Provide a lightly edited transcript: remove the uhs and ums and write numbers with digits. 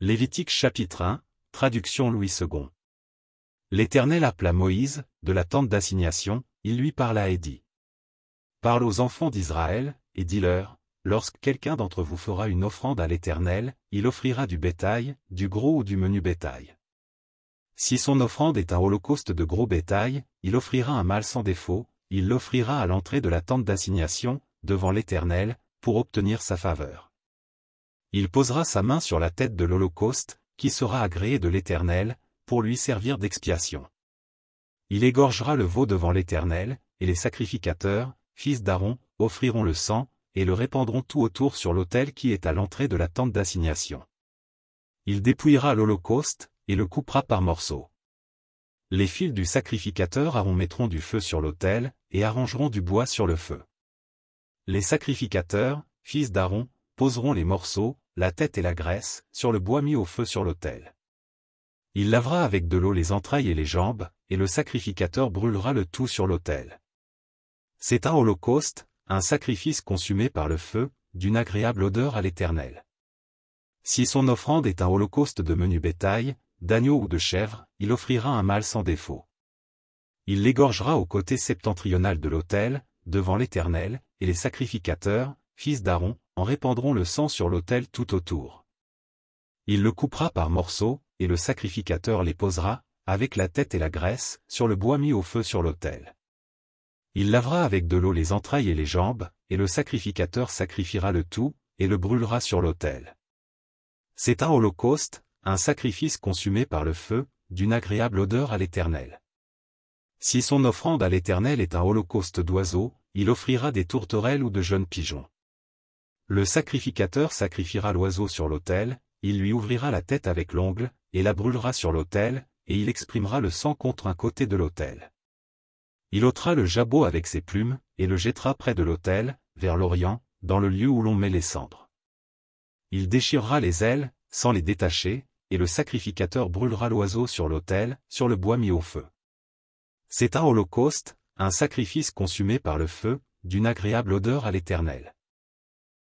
Lévitique chapitre 1, traduction Louis II. L'Éternel appela Moïse, de la tente d'assignation, il lui parla et dit. Parle aux enfants d'Israël, et dis-leur, lorsque quelqu'un d'entre vous fera une offrande à l'Éternel, il offrira du bétail, du gros ou du menu bétail. Si son offrande est un holocauste de gros bétail, il offrira un mâle sans défaut, il l'offrira à l'entrée de la tente d'assignation, devant l'Éternel, pour obtenir sa faveur. Il posera sa main sur la tête de l'holocauste, qui sera agréé de l'Éternel, pour lui servir d'expiation. Il égorgera le veau devant l'Éternel, et les sacrificateurs, fils d'Aaron, offriront le sang, et le répandront tout autour sur l'autel qui est à l'entrée de la tente d'assignation. Il dépouillera l'holocauste, et le coupera par morceaux. Les fils du sacrificateur Aaron mettront du feu sur l'autel, et arrangeront du bois sur le feu. Les sacrificateurs, fils d'Aaron, poseront les morceaux, la tête et la graisse, sur le bois mis au feu sur l'autel. Il lavera avec de l'eau les entrailles et les jambes, et le sacrificateur brûlera le tout sur l'autel. C'est un holocauste, un sacrifice consumé par le feu, d'une agréable odeur à l'Éternel. Si son offrande est un holocauste de menu bétail, d'agneau ou de chèvre, il offrira un mâle sans défaut. Il l'égorgera au côté septentrional de l'autel, devant l'Éternel, et les sacrificateurs, fils d'Aaron, en répandront le sang sur l'autel tout autour. Il le coupera par morceaux, et le sacrificateur les posera, avec la tête et la graisse, sur le bois mis au feu sur l'autel. Il lavera avec de l'eau les entrailles et les jambes, et le sacrificateur sacrifiera le tout, et le brûlera sur l'autel. C'est un holocauste, un sacrifice consumé par le feu, d'une agréable odeur à l'Éternel. Si son offrande à l'Éternel est un holocauste d'oiseaux, il offrira des tourterelles ou de jeunes pigeons. Le sacrificateur sacrifiera l'oiseau sur l'autel, il lui ouvrira la tête avec l'ongle, et la brûlera sur l'autel, et il exprimera le sang contre un côté de l'autel. Il ôtera le jabot avec ses plumes, et le jettera près de l'autel, vers l'orient, dans le lieu où l'on met les cendres. Il déchirera les ailes, sans les détacher, et le sacrificateur brûlera l'oiseau sur l'autel, sur le bois mis au feu. C'est un holocauste, un sacrifice consumé par le feu, d'une agréable odeur à l'Éternel.